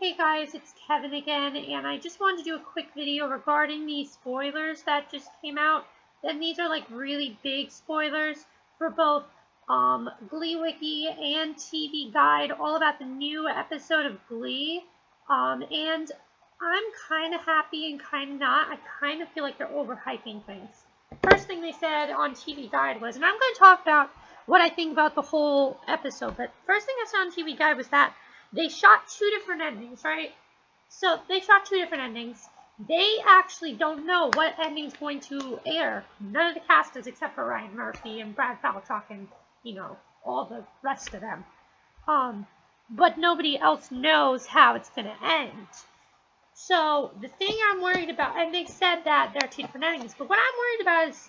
Hey guys, it's Kevin again, and I just wanted to do a quick video regarding the spoilers that just came out. And these are like really big spoilers for both Glee Wiki and TV Guide, all about the new episode of Glee. And I'm kind of happy and kind of not. I kind of feel like they're overhyping things. First thing they said on TV Guide was, and I'm going to talk about what I think about the whole episode, but first thing I saw on TV Guide was that they shot two different endings, right? So they shot two different endings. They actually don't know what ending's going to air. None of the cast does except for Ryan Murphy and Brad Falchuk and, all the rest of them. But nobody else knows how it's going to end. So the thing I'm worried about, and they said that there are two different endings, but what I'm worried about is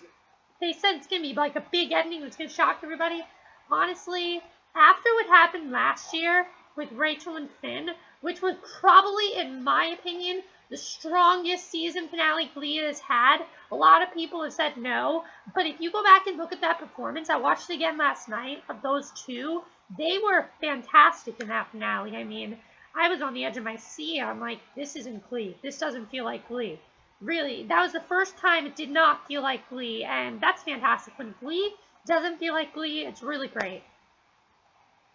they said it's going to be like a big ending that's going to shock everybody. Honestly, after what happened last year with Rachel and Finn, which was probably, in my opinion, the strongest season finale Glee has had. A lot of people have said no, but if you go back and look at that performance, I watched it again last night, of those two, they were fantastic in that finale. I mean, I was on the edge of my seat. I'm like, this isn't Glee. This doesn't feel like Glee. Really, that was the first time it did not feel like Glee, and that's fantastic. When Glee doesn't feel like Glee, it's really great.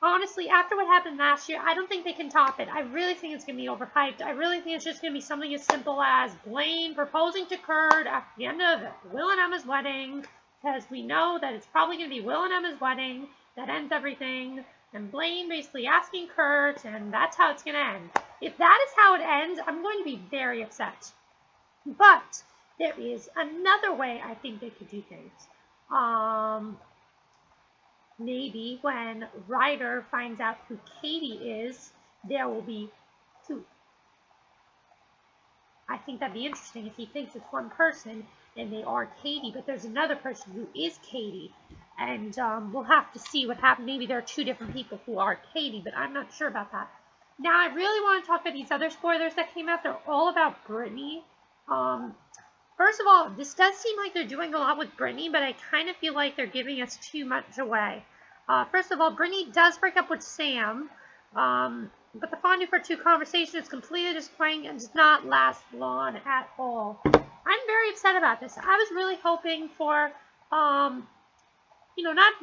Honestly, after what happened last year, I don't think they can top it. I really think it's going to be overhyped. I really think it's just going to be something as simple as Blaine proposing to Kurt at the end of Will and Emma's wedding, because we know that it's probably going to be Will and Emma's wedding that ends everything, and Blaine basically asking Kurt, and that's how it's going to end. If that is how it ends, I'm going to be very upset. But there is another way I think they could do things. Maybe when Ryder finds out who Katie is, there will be two. I think that'd be interesting if he thinks it's one person and they are Katie, but there's another person who is Katie. And we'll have to see what happens. Maybe there are two different people who are Katie, but I'm not sure about that. Now, I really want to talk about these other spoilers that came out. They're all about Brittany. First of all, this does seem like they're doing a lot with Brittany, but I kind of feel like they're giving us too much away. First of all, Brittany does break up with Sam, but the fondue for two conversation is completely disappointing and does not last long at all. I'm very upset about this. I was really hoping for, not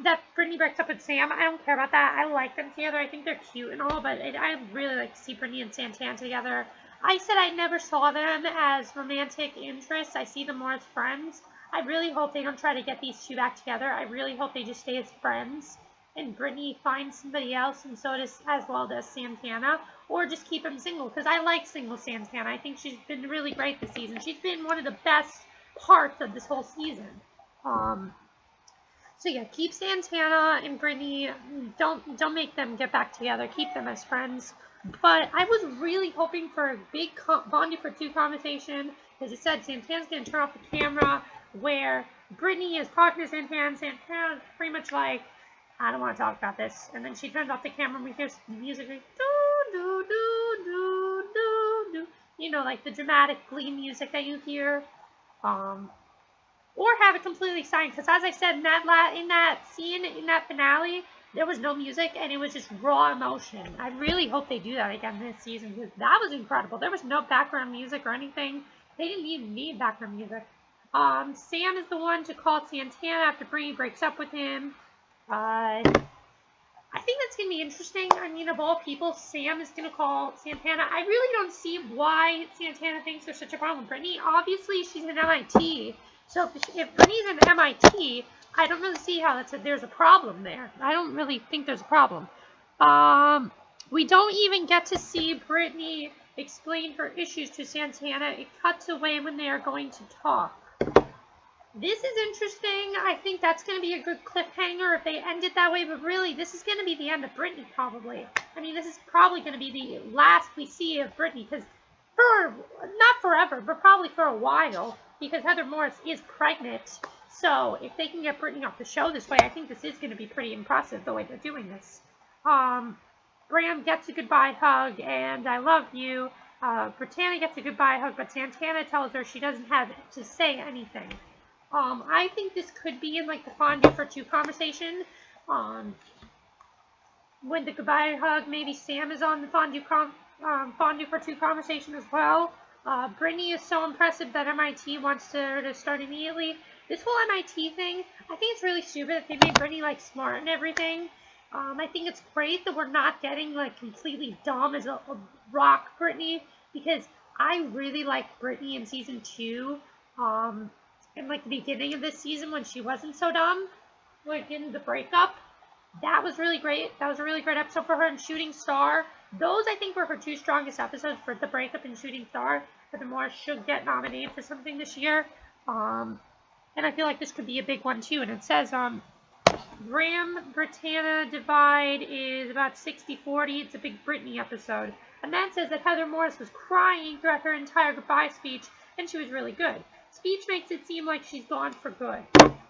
that Brittany breaks up with Sam. I don't care about that. I like them together. I think they're cute and all, but I really like to see Brittany and Santana together. I said I never saw them as romantic interests. I see them more as friends. I really hope they don't try to get these two back together. I really hope they just stay as friends. And Brittany finds somebody else, and so does, as well does Santana, or just keep him single, because I like single Santana. I think she's been really great this season. She's been one of the best parts of this whole season. So yeah, keep Santana and Brittany. Don't make them get back together. Keep them as friends. But I was really hoping for a big bonding for two conversation, because it said Santana's going to turn off the camera, where Brittany is talking to Santana, and Santana's pretty much like, I don't want to talk about this. And then she turns off the camera and we hear music like, do, do, do, do, do, do. Like the dramatic Glee music that you hear. Or have it completely silent. Because as I said, in that scene, in that finale, there was no music and it was just raw emotion. I really hope they do that again this season, because that was incredible. There was no background music or anything. They didn't even need background music. Sam is the one to call Santana after Brittany breaks up with him. I think that's going to be interesting. I mean, of all people, Sam is going to call Santana. I really don't see why Santana thinks there's such a problem with Brittany. Obviously, she's an MIT. So if Brittany's an MIT, I don't really see how there's a problem there. I don't really think there's a problem. We don't even get to see Brittany explain her issues to Santana. It cuts away when they are going to talk. This is interesting. I think that's going to be a good cliffhanger if they end it that way, but really, this is going to be the end of Brittany, probably. I mean, this is probably going to be the last we see of Brittany, because not forever, but probably for a while, because Heather Morris is pregnant. So, if they can get Brittany off the show this way, I think this is going to be pretty impressive, the way they're doing this. Bram gets a goodbye hug, and I love you. Brittany gets a goodbye hug, but Santana tells her she doesn't have to say anything. I think this could be in like the fondue for two conversation. When the goodbye hug, maybe Sam is on the fondue fondue for two conversation as well. Brittany is so impressive that MIT wants her to start immediately. This whole MIT thing, I think it's really stupid that they made Brittany like smart and everything. I think it's great that we're not getting like completely dumb as a rock Brittany, because I really liked Brittany in season 2. In like the beginning of this season when she wasn't so dumb, like in the breakup. That was really great. That was a really great episode for her. And Shooting Star, those I think were her 2 strongest episodes, for the breakup and Shooting Star. Heather Morris should get nominated for something this year. And I feel like this could be a big one too. And it says Graham-Brittana divide is about 60-40. It's a big Brittany episode. And that says that Heather Morris was crying throughout her entire goodbye speech, and she was really good. Speech makes it seem like she's gone for good.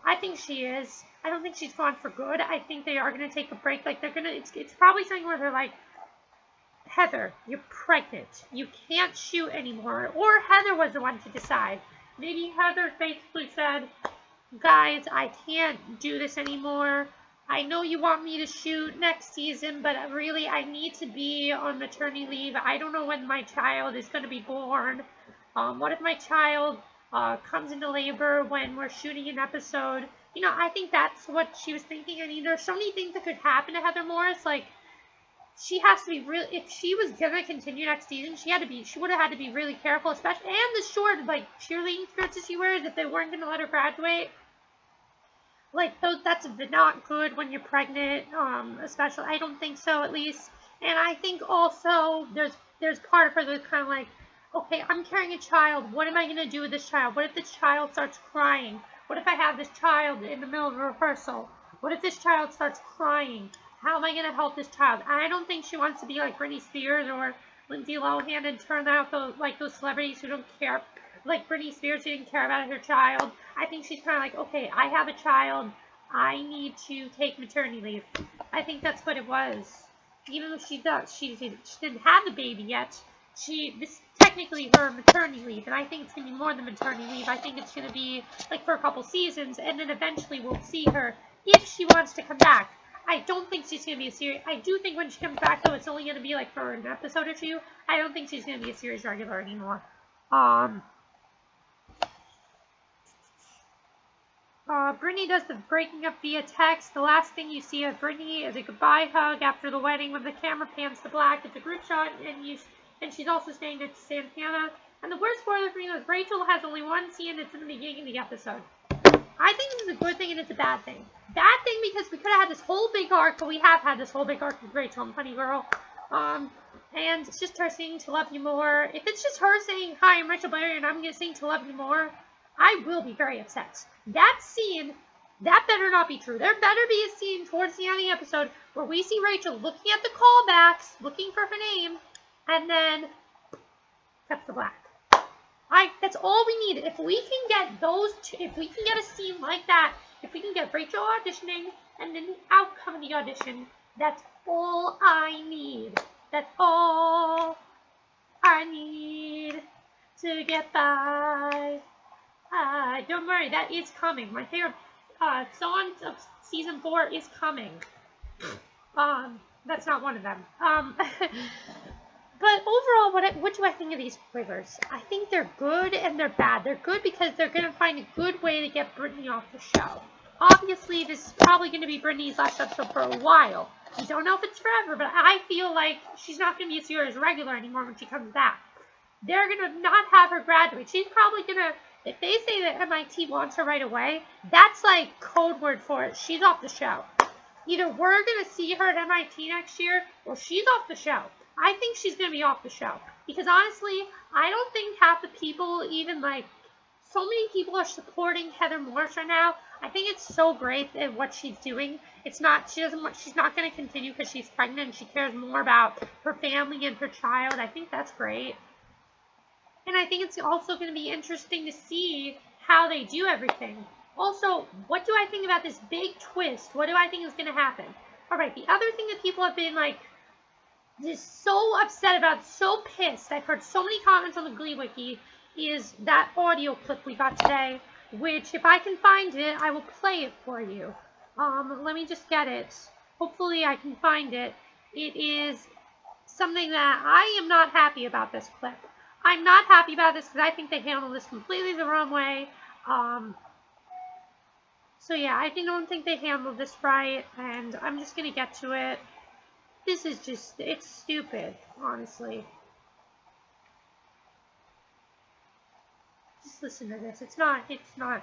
I think she is. I don't think she's gone for good. I think they are going to take a break. Like, they're going to, it's probably something where they're like, Heather, you're pregnant. You can't shoot anymore. Or Heather was the one to decide. Maybe Heather basically said, guys, I can't do this anymore. I know you want me to shoot next season, but really I need to be on maternity leave. I don't know when my child is going to be born. What if my child comes into labor when we're shooting an episode? You know, I think that's what she was thinking. I mean, there's so many things that could happen to Heather Morris. Like, she has to be real. If she was gonna continue next season, she would have had to be really careful, especially, and the short, like, cheerleading skirts that she wears, if they weren't gonna let her graduate. Like, those, that's not good when you're pregnant, especially, I don't think so, at least. And I think also, there's part of her that's kind of like, okay, I'm carrying a child. What am I gonna do with this child? What if this child starts crying? What if I have this child in the middle of a rehearsal? What if this child starts crying? How am I going to help this child? I don't think she wants to be like Britney Spears or Lindsay Lohan and turn out those celebrities who don't care. Like Britney Spears, who didn't care about her child. I think she's kind of like, okay, I have a child. I need to take maternity leave. I think that's what it was. Even though she didn't have the baby yet. This is technically her maternity leave, and I think it's going to be more than maternity leave. I think it's going to be like for a couple seasons, and then eventually we'll see her if she wants to come back. I don't think she's going to be a series. I do think when she comes back, though, it's only going to be like for an episode or 2. I don't think she's going to be a series regular anymore. Brittany does the breaking up via text. The last thing you see of Brittany is a goodbye hug after the wedding when the camera pans to black. It's a group shot, and she's also staying next to Santana. And the worst spoiler for me was Rachel has only one scene. It's in the beginning of the episode. I think this is a good thing and it's a bad thing. Bad thing because we could have had this whole big arc, but we have had this whole big arc with Rachel and Funny Girl. And it's just her saying to love you more. If it's just her saying, hi, I'm Rachel Blair and I'm going to sing to love you more, I will be very upset. That scene, that better not be true. There better be a scene towards the end of the episode where we see Rachel looking at the callbacks, looking for her name, and then cuts to black. That's all we need. If we can get those two, if we can get a scene like that, if we can get Rachel auditioning and then the outcome of the audition, that's all I need. That's all I need to get by. Don't worry, that is coming. My favorite song of season 4 is coming. That's not one of them. But overall, what do I think of these spoilers? I think they're good and they're bad. They're good because they're going to find a good way to get Brittany off the show. Obviously, this is probably going to be Brittany's last episode for a while. We don't know if it's forever, but I feel like she's not going to be a series regular anymore when she comes back. They're going to not have her graduate. She's probably going to, if they say that MIT wants her right away, that's like code word for it. She's off the show. Either we're going to see her at MIT next year, or she's off the show. I think she's going to be off the show. Because honestly, I don't think half the people even like, so many people are supporting Heather Morris right now. I think it's so great at what she's doing. She's not going to continue because she's pregnant and she cares more about her family and her child. I think that's great. And I think it's also going to be interesting to see how they do everything. Also, what do I think about this big twist? What do I think is going to happen? Alright, the other thing that people have been like, just so upset about, so pissed, I've heard so many comments on the Glee Wiki, is that audio clip we got today, which, if I can find it, I will play it for you. Let me just get it. Hopefully I can find it. It is something that I am not happy about this clip. I'm not happy about this because I think they handled this completely the wrong way. So yeah, I don't think they handled this right, and I'm just gonna get to it. This is just, it's stupid, honestly. Just listen to this. It's not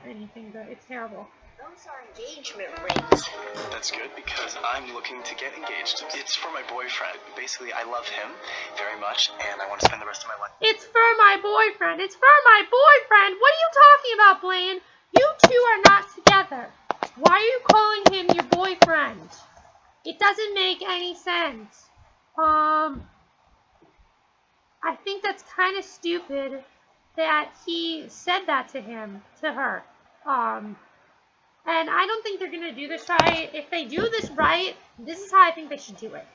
anything good. It's terrible. Those are engagement rings. That's good because I'm looking to get engaged. It's for my boyfriend. Basically, I love him very much and I want to spend the rest of my life. It's for my boyfriend. It's for my boyfriend. What are you talking about, Blaine? You two are not together. Why are you calling him your boyfriend? It doesn't make any sense. I think that's kind of stupid that he said that to her. And I don't think they're going to do this right. If they do this right, this is how I think they should do it.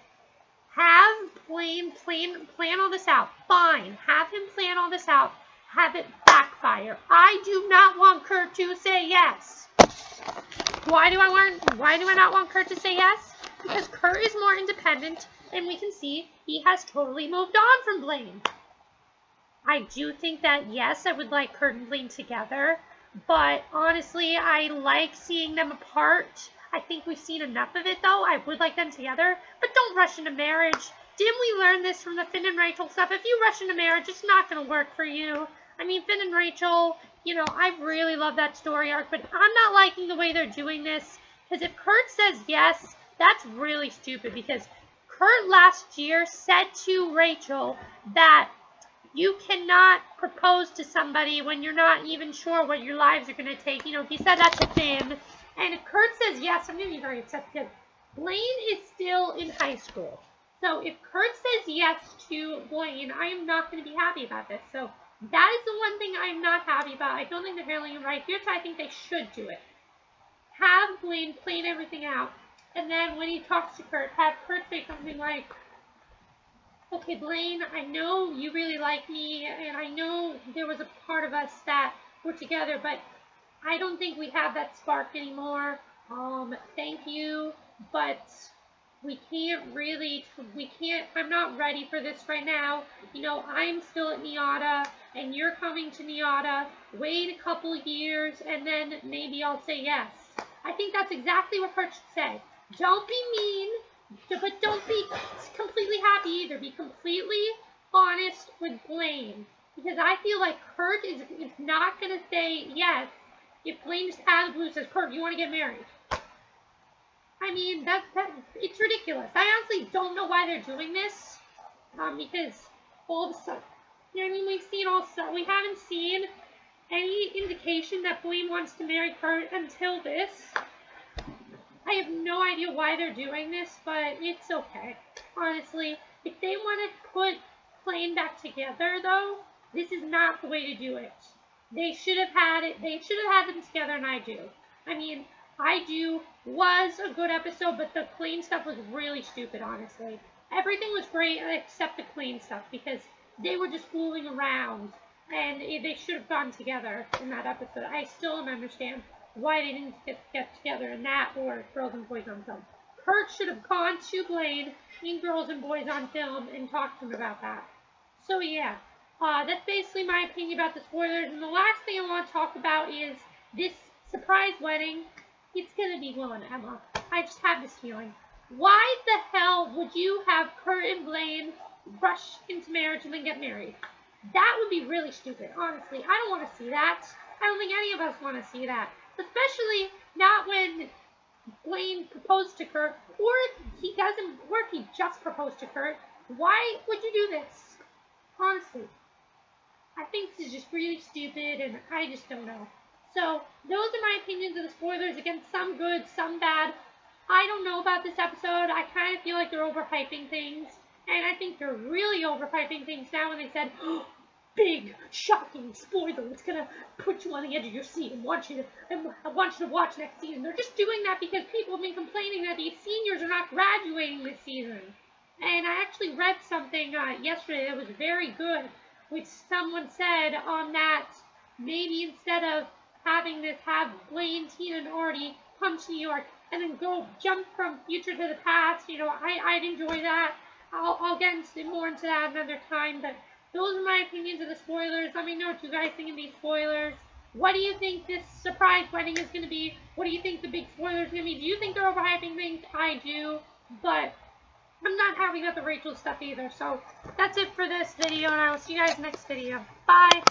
Have Blaine plan all this out. Fine. Have him plan all this out. Have it backfire. I do not want Kurt to say yes. Why do I not want Kurt to say yes? Because Kurt is more independent, and we can see he has totally moved on from Blaine. I do think that, yes, I would like Kurt and Blaine together, but honestly, I like seeing them apart. I think we've seen enough of it, though. I would like them together, but don't rush into marriage. Didn't we learn this from the Finn and Rachel stuff? If you rush into marriage, it's not going to work for you. I mean, Finn and Rachel, you know, I really love that story arc, but I'm not liking the way they're doing this, because if Kurt says yes, that's really stupid, because Kurt last year said to Rachel that you cannot propose to somebody when you're not even sure what your lives are going to take. You know, he said that to Finn. And if Kurt says yes, I'm going to be very upset because Blaine is still in high school. So if Kurt says yes to Blaine, I am not going to be happy about this. So that is the one thing I'm not happy about. I don't think they're handling it right. Here's how I think they should do it. Have Blaine plan everything out. And then when he talks to Kurt, have Kurt say something like, okay, Blaine, I know you really like me, and I know there was a part of us that were together, but I don't think we have that spark anymore. Thank you, but I'm not ready for this right now. You know, I'm still at NIADA, and you're coming to NIADA. Wait a couple years, and then maybe I'll say yes. I think that's exactly what Kurt should say. Don't be mean. But don't be completely happy either. Be completely honest with Blaine. Because I feel like Kurt is not going to say yes if Blaine just out of the blue says, Kurt, you want to get married? I mean, it's ridiculous. I honestly don't know why they're doing this. Because all of a sudden, you know what I mean? We haven't seen any indication that Blaine wants to marry Kurt until this. I have no idea why they're doing this, but it's okay. Honestly, if they want to put Blaine back together, though, this is not the way to do it. They should have had it. They should have had them together, and I do. I mean, I do was a good episode, but the Blaine stuff was really stupid, honestly. Everything was great except the Blaine stuff, because they were just fooling around, and they should have gone together in that episode. I still don't understand why they didn't get together in that or Girls and Boys on Film. Kurt should have gone to Blaine in Girls and Boys on Film and talked to him about that. So yeah, that's basically my opinion about the spoilers. And the last thing I want to talk about is this surprise wedding. It's going to be one, Emma. I just have this feeling. Why the hell would you have Kurt and Blaine rush into marriage and then get married? That would be really stupid, honestly. I don't want to see that. I don't think any of us want to see that. Especially not when Blaine proposed to Kurt, or if he doesn't, or if he just proposed to Kurt. Why would you do this? Honestly, I think this is just really stupid, and I just don't know. So, those are my opinions of the spoilers. Again, some good, some bad. I don't know about this episode. I kind of feel like they're overhyping things, and I think they're really overhyping things now when they said, oh, big, shocking spoiler. It's gonna put you on the edge of your seat and I want you to watch next season. They're just doing that because people have been complaining that these seniors are not graduating this season. And I actually read something yesterday that was very good, which someone said on that maybe instead of having this, have Blaine, Tina, and Artie come to New York and then go jump from future to the past. You know, I'd enjoy that. I'll get more into that another time, but those are my opinions of the spoilers. Let me know what you guys think of these spoilers. What do you think this surprise wedding is going to be? What do you think the big spoiler is going to be? Do you think they're overhyping things? I do, but I'm not happy about the Rachel stuff either. So that's it for this video, and I will see you guys next video. Bye!